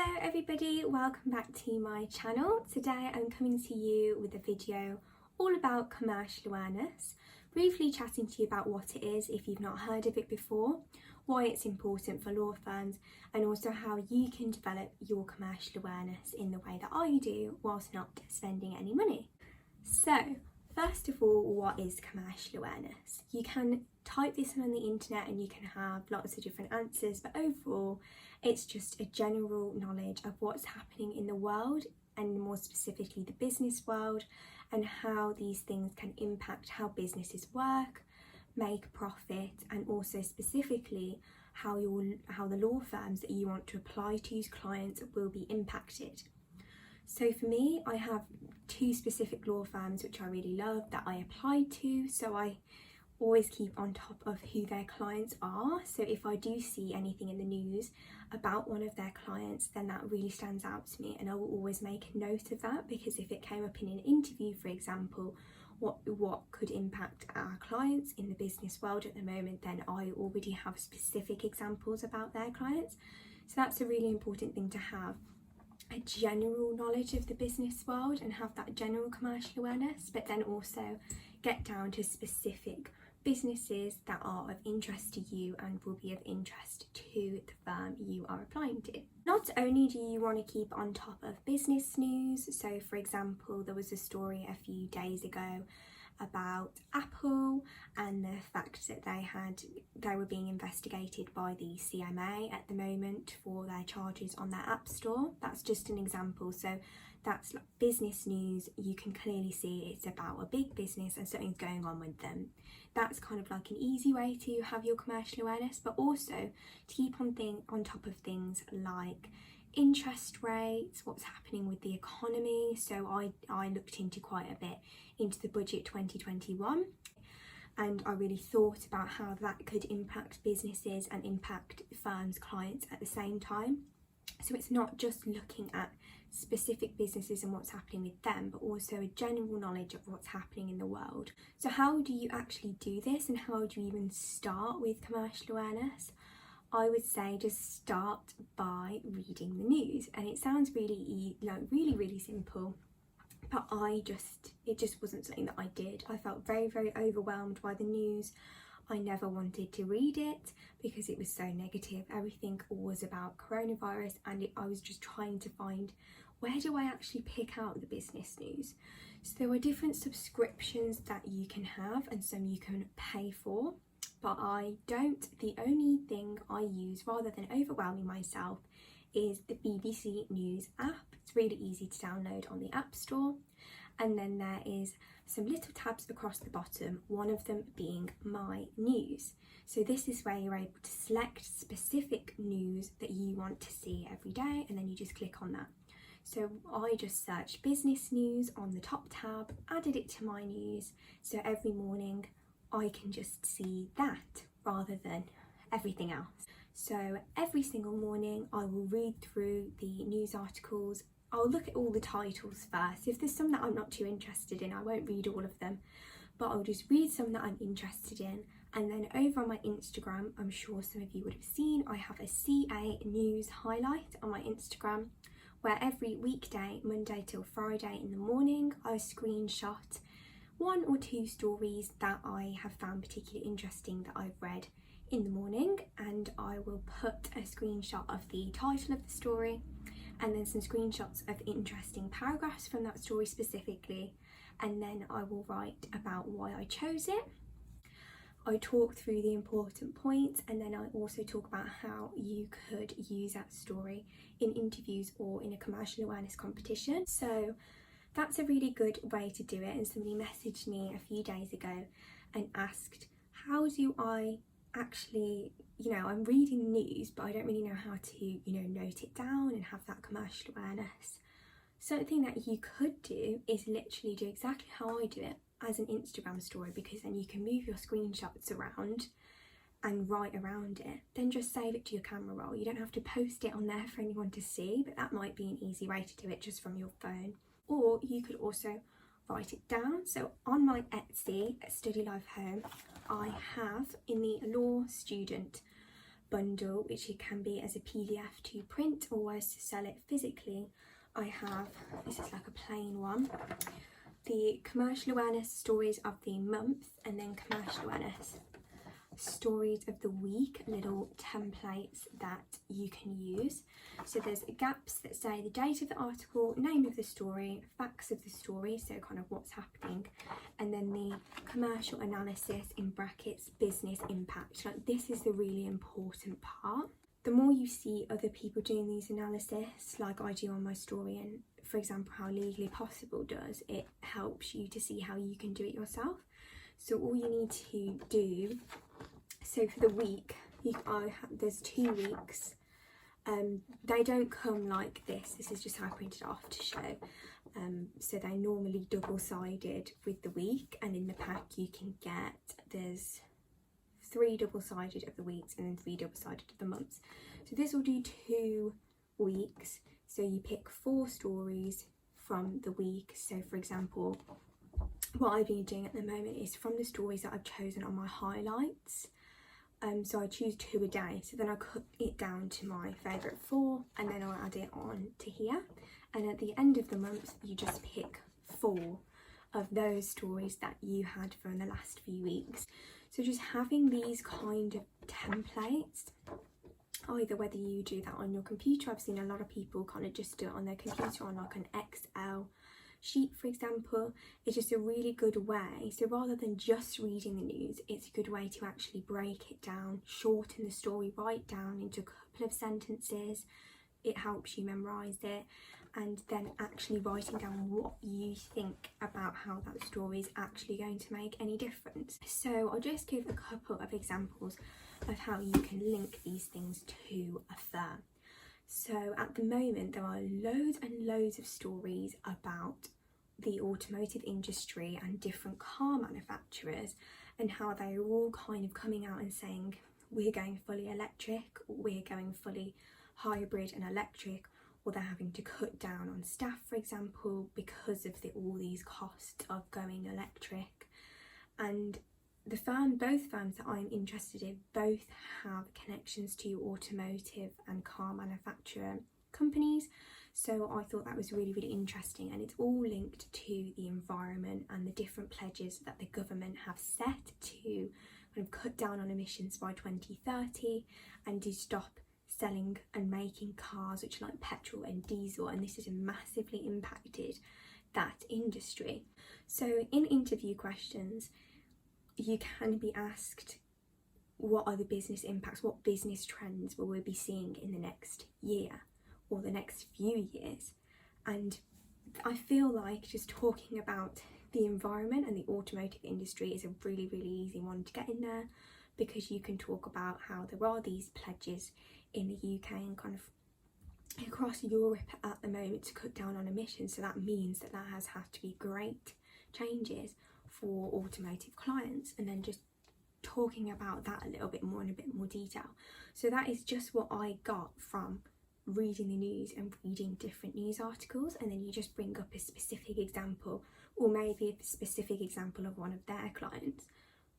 Hello everybody, welcome back to my channel. Today I'm coming to you with a video all about commercial awareness, briefly chatting to you about what it is if you've not heard of it before, why it's important for law firms, and also how you can develop your commercial awareness in the way that I do whilst not spending any money. So first of all, what is commercial awareness? You can type this in on the internet and you can have lots of different answers, but overall it's just a general knowledge of what's happening in the world, and more specifically the business world, and how these things can impact how businesses work, make profit, and also specifically how the law firms that you want to apply to as clients will be impacted. So for me, I have two specific law firms which I really love that I applied to, so I always keep on top of who their clients are. So if I do see anything in the news about one of their clients, then that really stands out to me, and I will always make a note of that, because if it came up in an interview, for example, what could impact our clients in the business world at the moment, then I already have specific examples about their clients. So that's a really important thing to have, a general knowledge of the business world and have that general commercial awareness, but then also get down to specific businesses that are of interest to you and will be of interest to the firm you are applying to. Not only do you want to keep on top of business news, so for example there was a story a few days ago about Apple and the fact that they were being investigated by the CMA at the moment for their charges on their app store. That's just an example. So that's like business news. You can clearly see it's about a big business and something's going on with them. That's kind of like an easy way to have your commercial awareness, but also to keep on top of things like interest rates, what's happening with the economy. So I looked into quite a bit into the budget 2021, and I really thought about how that could impact businesses and impact firms' clients at the same time. So it's not just looking at specific businesses and what's happening with them, but also a general knowledge of what's happening in the world. So how do you actually do this, and how do you even start with commercial awareness? I would say just start by reading the news, and it sounds really simple, but it just wasn't something that I did. I felt very overwhelmed by the news. I never wanted to read it because it was so negative. Everything was about coronavirus, and I was just trying to find, where do I actually pick out the business news? So there are different subscriptions that you can have, and some you can pay for, but I don't. The only thing I use, rather than overwhelming myself, is the BBC News app. It's really easy to download on the App Store, and then there is some little tabs across the bottom, one of them being My News. So this is where you're able to select specific news that you want to see every day, and then you just click on that. So I just searched business news on the top tab, added it to My News, so every morning I can just see that rather than everything else. So every single morning I will read through the news articles. I'll look at all the titles first. If there's some that I'm not too interested in, I won't read all of them, but I'll just read some that I'm interested in. And then over on my Instagram, I'm sure some of you would have seen, I have a CA News highlight on my Instagram, where every weekday, Monday till Friday in the morning, I screenshot one or two stories that I have found particularly interesting that I've read in the morning, and I will put a screenshot of the title of the story and then some screenshots of interesting paragraphs from that story specifically, and then I will write about why I chose it. I talk through the important points, and then I also talk about how you could use that story in interviews or in a commercial awareness competition. So that's a really good way to do it. And somebody messaged me a few days ago and asked, how do I actually, I'm reading the news, but I don't really know how to, note it down and have that commercial awareness. Something that you could do is literally do exactly how I do it as an Instagram story, because then you can move your screenshots around and write around it. Then just save it to your camera roll. You don't have to post it on there for anyone to see, but that might be an easy way to do it just from your phone. Or you could also write it down. So on my Etsy at Study Life Home, I have in the law student bundle, which it can be as a PDF to print or as to sell it physically, I have, this is like a plain one, the commercial awareness stories of the month, and then commercial awareness stories of the week, little templates that you can use. So there's gaps that say the date of the article, name of the story, facts of the story, so kind of what's happening, and then the commercial analysis in brackets, business impact. Like, this is the really important part. The more you see other people doing these analysis, like I do on my story, and for example how Legally Possible does, it helps you to see how you can do it yourself. So all you need to do, so for the week, there's 2 weeks. They don't come like this. This is just how I printed it off to show. So they're normally double-sided with the week, and in the pack you can get, there's 3 double-sided of the weeks and then 3 double-sided of the months. So this will do 2 weeks. So you pick 4 stories from the week. So for example, what I've been doing at the moment is from the stories that I've chosen on my highlights. So I choose 2 a day, so then I cut it down to my favourite 4, and then I'll add it on to here. And at the end of the month, you just pick 4 of those stories that you had from the last few weeks. So just having these kind of templates, either whether you do that on your computer, I've seen a lot of people kind of just do it on their computer on like an Excel sheet, for example, is just a really good way. So rather than just reading the news, it's a good way to actually break it down, shorten the story right down into a couple of sentences. It helps you memorise it, and then actually writing down what you think about how that story is actually going to make any difference. So I'll just give a couple of examples of how you can link these things to a firm. So at the moment there are loads and loads of stories about the automotive industry and different car manufacturers, and how they are all kind of coming out and saying we're going fully electric, or we're going fully hybrid and electric, or they're having to cut down on staff, for example, because of all these costs of going electric. And both firms that I'm interested in both have connections to automotive and car manufacturer companies, so I thought that was really, really interesting. And it's all linked to the environment and the different pledges that the government have set to kind of cut down on emissions by 2030 and to stop selling and making cars which are like petrol and diesel, and this has massively impacted that industry. So in interview questions you can be asked, what are the business impacts, what business trends will we be seeing in the next year or the next few years? And I feel like just talking about the environment and the automotive industry is a really, really easy one to get in there, because you can talk about how there are these pledges in the UK and kind of across Europe at the moment to cut down on emissions. So that means that has had to be great changes for automotive clients, and then just talking about that a little bit more in a bit more detail. So that is just what I got from reading the news and reading different news articles, and then you just bring up a specific example, or maybe a specific example of one of their clients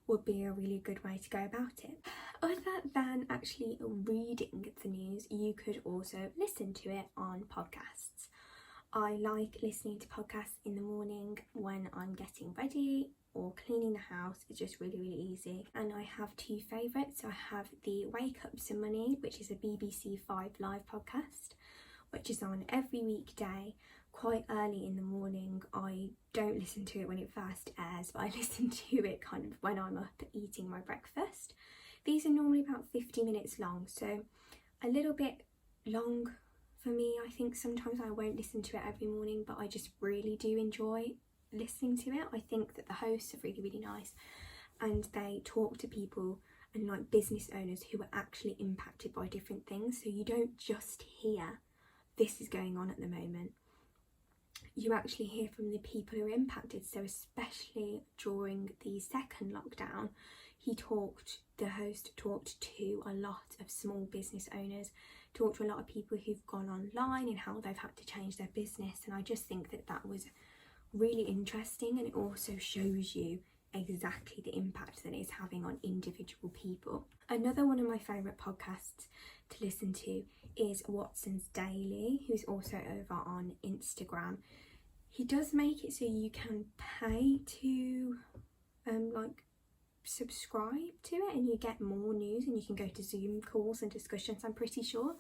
would be a really good way to go about it. Other than actually reading the news, you could also listen to it on podcasts. I like listening to podcasts in the morning when I'm getting ready or cleaning the house. It's just really, really easy. And I have 2 favourites. So I have the Wake Up Some Money, which is a BBC 5 Live podcast, which is on every weekday quite early in the morning. I don't listen to it when it first airs, but I listen to it kind of when I'm up eating my breakfast. These are normally about 50 minutes long, so a little bit long for me. I think sometimes I won't listen to it every morning, but I just really do enjoy listening to it. I think that the hosts are really, really nice, and they talk to people and like business owners who are actually impacted by different things. So you don't just hear this is going on at the moment, you actually hear from the people who are impacted. So especially during the second lockdown, the host talked to a lot of small business owners, talked to a lot of people who've gone online and how they've had to change their business. And I just think that was really interesting, and it also shows you exactly the impact that it's having on individual people. Another one of my favourite podcasts to listen to is Watson's Daily, who's also over on Instagram. He does make it so you can pay to subscribe to it, and you get more news, and you can go to Zoom calls and discussions, I'm pretty sure,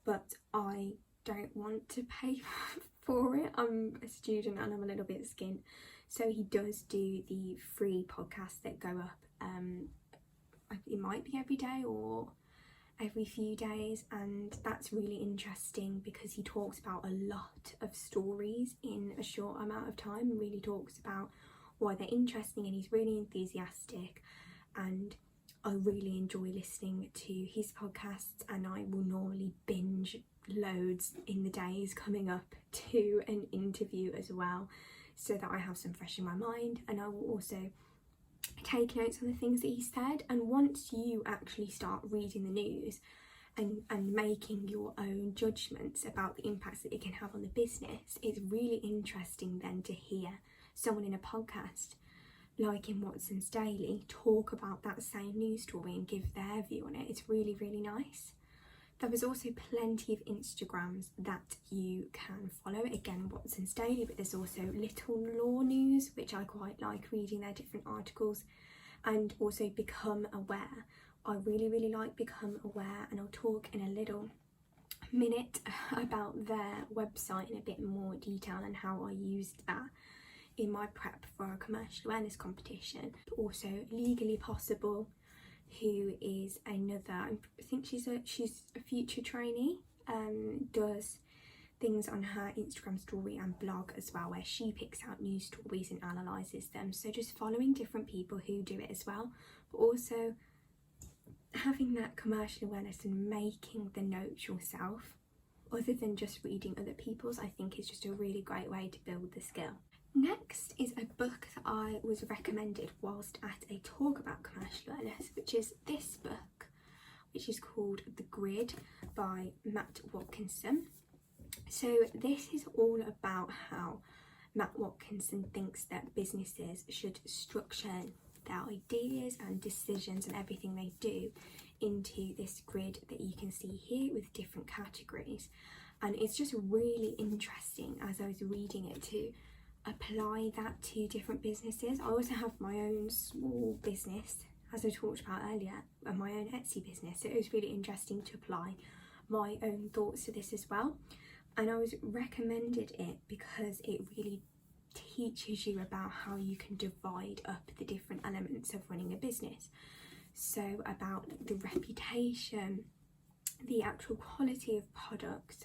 but I don't want to pay for it. I'm a student and I'm a little bit skint, so he does do the free podcasts that go up. It might be every day or every few days, and that's really interesting because he talks about a lot of stories in a short amount of time, and really talks about why they're interesting, and he's really enthusiastic, and I really enjoy listening to his podcasts, and I will normally binge loads in the days coming up to an interview as well, so that I have some fresh in my mind, and I will also take notes on the things that he said. And once you actually start reading the news and making your own judgments about the impacts that it can have on the business, it's really interesting then to hear someone in a podcast like in Watson's Daily talk about that same news story and give their view on it. It's really, really nice. There is also plenty of Instagrams that you can follow, again Watson's Daily, but there's also Little Law News, which I quite like reading their different articles, and also Become Aware. I really, really like Become Aware, and I'll talk in a little minute about their website in a bit more detail and how I used that in my prep for a commercial awareness competition. Also Legally Possible, who is another, I think she's a future trainee, does things on her Instagram story and blog as well, where she picks out news stories and analyses them. So just following different people who do it as well, but also having that commercial awareness and making the notes yourself, other than just reading other people's, I think is just a really great way to build the skill. Next is a book that I was recommended whilst at a talk about commercial awareness, which is this book, which is called The Grid by Matt Watkinson. So this is all about how Matt Watkinson thinks that businesses should structure their ideas and decisions and everything they do into this grid that you can see here with different categories. And it's just really interesting as I was reading it to apply that to different businesses. I also have my own small business, as I talked about earlier, and my own Etsy business, so it was really interesting to apply my own thoughts to this as well. And I was recommended it because it really teaches you about how you can divide up the different elements of running a business. So about the reputation, the actual quality of products,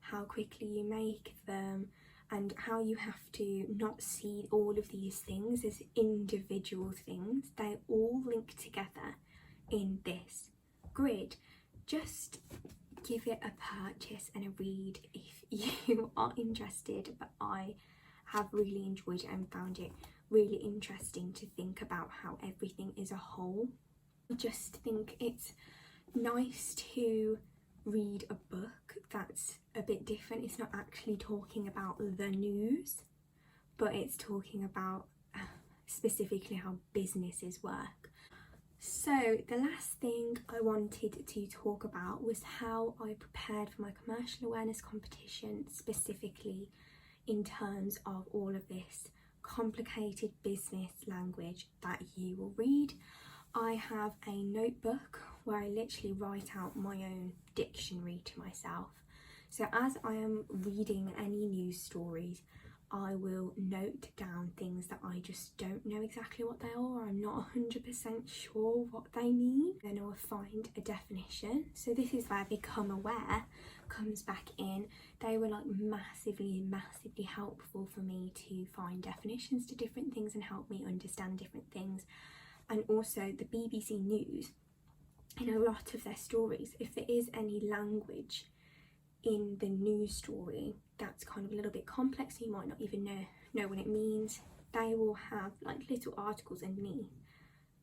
how quickly you make them, and how you have to not see all of these things as individual things. They all link together in this grid. Just give it a purchase and a read if you are interested, but I have really enjoyed it and found it really interesting to think about how everything is a whole. I just think it's nice to read a book that's a bit different. It's not actually talking about the news, but it's talking about specifically how businesses work. So the last thing I wanted to talk about was how I prepared for my commercial awareness competition, specifically in terms of all of this complicated business language that you will read. I have a notebook where I literally write out my own dictionary to myself. So as I am reading any news stories, I will note down things that I just don't know exactly what they are, or I'm not 100% sure what they mean. Then I'll find a definition. So this is where Become Aware comes back in. They were like massively helpful for me to find definitions to different things and help me understand different things. And also the BBC News, in a lot of their stories, if there is any language in the news story that's kind of a little bit complex, you might not even know what it means, they will have like little articles underneath,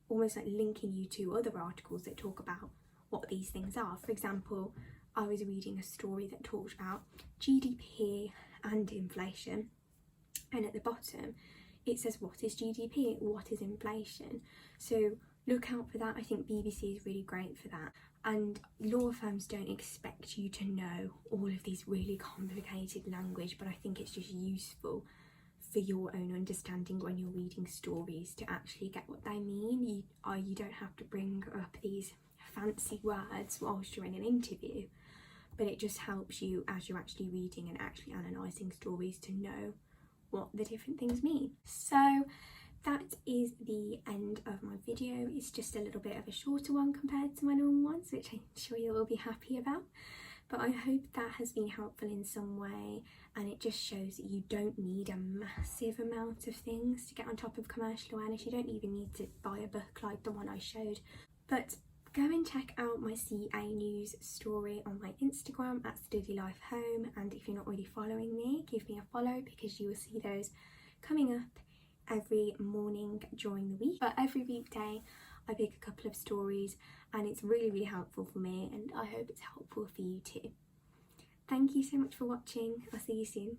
almost like linking you to other articles that talk about what these things are. For example, I was reading a story that talked about GDP and inflation, and at the bottom it says what is GDP, what is inflation. So look out for that. I think BBC is really great for that. And law firms don't expect you to know all of these really complicated language, but I think it's just useful for your own understanding when you're reading stories to actually get what they mean. You don't have to bring up these fancy words whilst you're in an interview, but it just helps you as you're actually reading and actually analysing stories to know what the different things mean. So that is the end of my video. It's just a little bit of a shorter one compared to my normal ones, which I'm sure you'll all be happy about. But I hope that has been helpful in some way, and it just shows that you don't need a massive amount of things to get on top of commercial awareness. You don't even need to buy a book like the one I showed. But go and check out my CA News story on my Instagram at StudyLifeHome, and if you're not already following me, give me a follow because you will see those coming up every morning during the week. But every weekday I pick a couple of stories, and it's really helpful for me, and I hope it's helpful for you too. Thank you so much for watching. I'll see you soon.